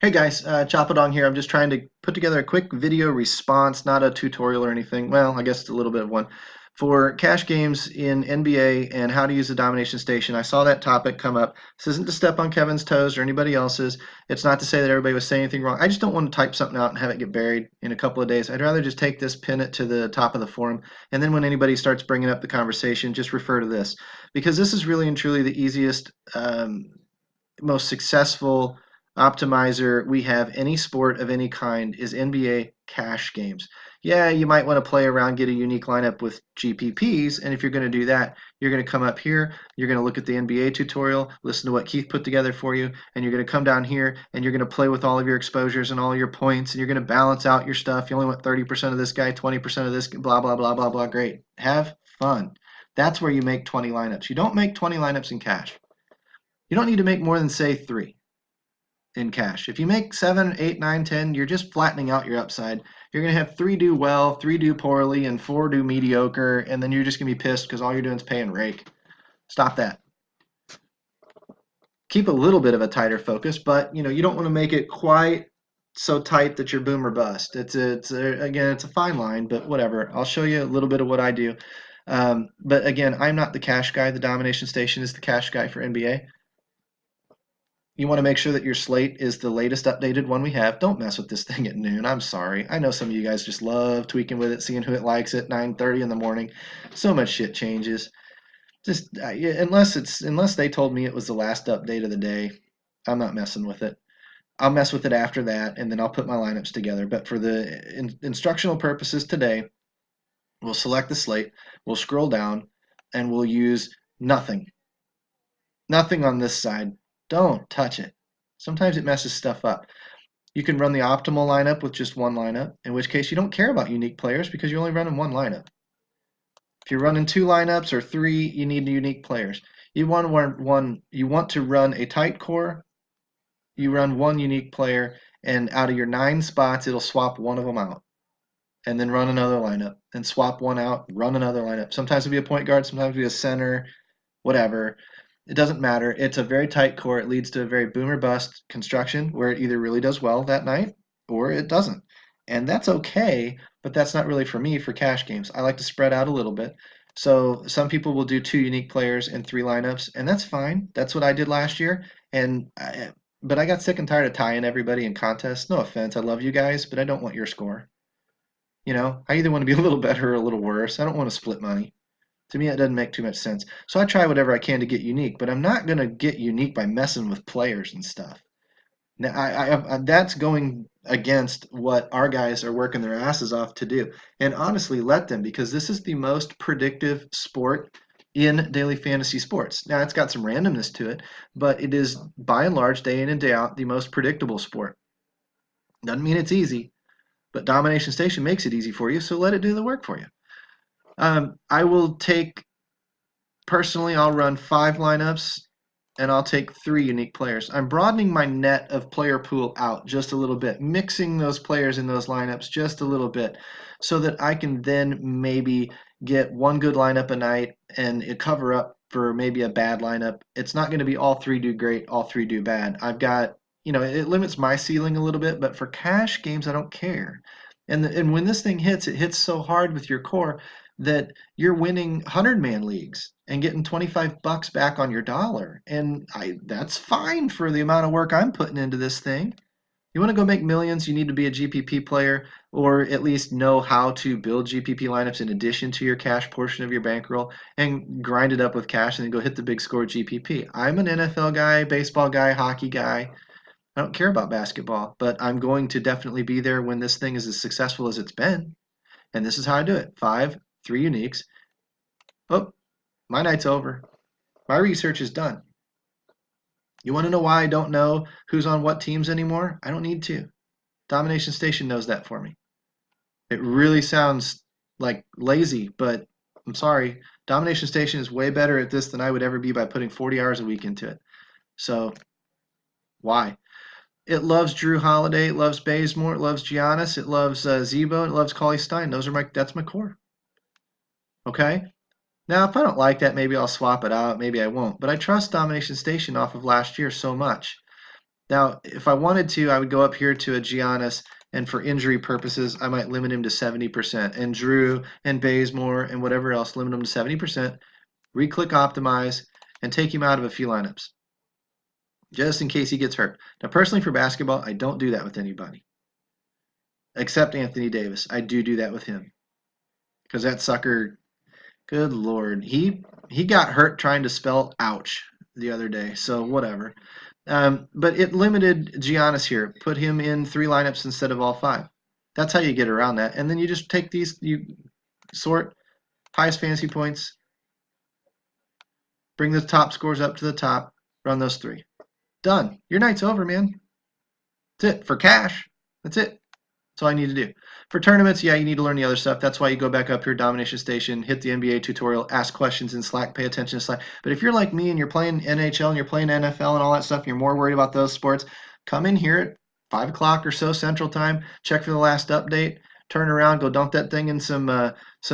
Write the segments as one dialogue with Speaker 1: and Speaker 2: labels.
Speaker 1: Hey guys, Chapadong here. I'm just trying to put together a quick video response, not a tutorial or anything. Well, I guess it's a little bit of one for cash games in NBA and how to use the domination station. I saw that topic come up. This isn't to step on Kevin's toes or anybody else's. It's not to say that everybody was saying anything wrong. I just don't want to type something out and have it get buried in a couple of days. I'd rather just take this, pin it to the top of the forum, and then when anybody starts bringing up the conversation, just refer to this because this is really and truly the easiest, most successful optimizer we have any sport of any kind is NBA cash games. Yeah, you might want to play around, get a unique lineup with GPPs, and if you're going to do that, you're going to come up here, you're going to look at the NBA tutorial, listen to what Keith put together for you, and you're going to come down here and you're going to play with all of your exposures and all your points, and you're going to balance out your stuff. You only want 30% of this guy, 20% of this, blah, blah, blah, blah, blah. Great. Have fun. That's where you make 20 lineups. You don't make 20 lineups in cash. You don't need to make more than, say, three in cash. If you make 7, 8, 9, 10, you're just flattening out your upside. You're going to have three do well, three do poorly, and four do mediocre, and then you're just going to be pissed because all you're doing is pay and rake. Stop that. Keep a little bit of a tighter focus, but you don't want to make it quite so tight that you're boom or bust. Again, it's a fine line, but whatever. I'll show you a little bit of what I do. But again, I'm not the cash guy. The domination station is the cash guy for NBA. You want to make sure that your slate is the latest updated one we have. Don't mess with this thing at noon. I'm sorry. I know some of you guys just love tweaking with it, seeing who it likes at 9:30 in the morning. So much shit changes. Just unless they told me it was the last update of the day, I'm not messing with it. I'll mess with it after that, and then I'll put my lineups together. But for the instructional purposes today, we'll select the slate, we'll scroll down, and we'll use nothing. Nothing on this side. Don't touch it. Sometimes it messes stuff up. You can run the optimal lineup with just one lineup, in which case you don't care about unique players because you're only running one lineup. If you're running two lineups or three, you need unique players. You want to run a tight core, you run one unique player, and out of your 9 spots, it'll swap one of them out. And then run another lineup. And swap one out, run another lineup. Sometimes it'll be a point guard, sometimes it'll be a center, whatever. It doesn't matter. It's a very tight core. It leads to a very boom or bust construction where it either really does well that night or it doesn't. And that's okay, but that's not really for me for cash games. I like to spread out a little bit. So some people will do two unique players and three lineups, and that's fine. That's what I did last year. But I got sick and tired of tying everybody in contests. No offense, I love you guys, but I don't want your score. I either want to be a little better or a little worse. I don't want to split money. To me, that doesn't make too much sense. So I try whatever I can to get unique, but I'm not going to get unique by messing with players and stuff. Now, that's going against what our guys are working their asses off to do. And honestly, let them, because this is the most predictive sport in daily fantasy sports. Now, it's got some randomness to it, but it is by and large, day in and day out, the most predictable sport. Doesn't mean it's easy, but Domination Station makes it easy for you, so let it do the work for you. I will take Personally, I'll run 5 lineups and I'll take 3 unique players. I'm broadening my net of player pool out just a little bit, mixing those players in those lineups just a little bit so that I can then maybe get one good lineup a night and it cover up for maybe a bad lineup. It's not going to be all three do great, all three do bad. It limits my ceiling a little bit, but for cash games, I don't care. And when this thing hits, it hits so hard with your core that you're winning 100-man leagues and getting 25 bucks back on your dollar. And that's fine for the amount of work I'm putting into this thing. You want to go make millions, you need to be a GPP player or at least know how to build GPP lineups in addition to your cash portion of your bankroll and grind it up with cash and then go hit the big score GPP. I'm an NFL guy, baseball guy, hockey guy. I don't care about basketball, but I'm going to definitely be there when this thing is as successful as it's been. And this is how I do it. 5, 3 uniques. Oh, my night's over. My research is done. You want to know why I don't know who's on what teams anymore? I don't need to. Domination Station knows that for me. It really sounds like lazy, but I'm sorry. Domination Station is way better at this than I would ever be by putting 40 hours a week into it. So, why? It loves Drew Holiday, it loves Bazemore, it loves Giannis, it loves Zebo, it loves Cauley Stein. That's my core. Okay? Now, if I don't like that, maybe I'll swap it out. Maybe I won't. But I trust Domination Station off of last year so much. Now, if I wanted to, I would go up here to a Giannis, and for injury purposes, I might limit him to 70%. And Drew and Bazemore and whatever else, limit him to 70%. Re-click optimize, and take him out of a few lineups, just in case he gets hurt. Now, personally, for basketball, I don't do that with anybody except Anthony Davis. I do that with him because that sucker, good lord, he got hurt trying to spell ouch the other day. So whatever. But it limited Giannis here. Put him in 3 lineups instead of all 5. That's how you get around that. And then you just take these, you sort highest fantasy points, bring the top scores up to the top, run those 3. Done. Your night's over, man. That's it. For cash, that's it. That's all I need to do. For tournaments, yeah, you need to learn the other stuff. That's why you go back up here, Domination Station, hit the NBA tutorial, ask questions in Slack, pay attention to Slack. But if you're like me and you're playing NHL and you're playing NFL and all that stuff, and you're more worried about those sports, come in here at 5 o'clock or so Central Time, check for the last update, turn around, go dump that thing in some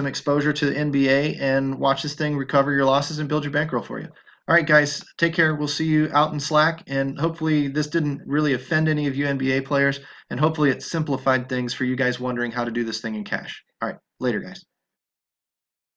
Speaker 1: exposure to the NBA, and watch this thing recover your losses and build your bankroll for you. All right, guys, take care. We'll see you out in Slack, and hopefully this didn't really offend any of you NBA players, and hopefully it simplified things for you guys wondering how to do this thing in cash. All right, later, guys.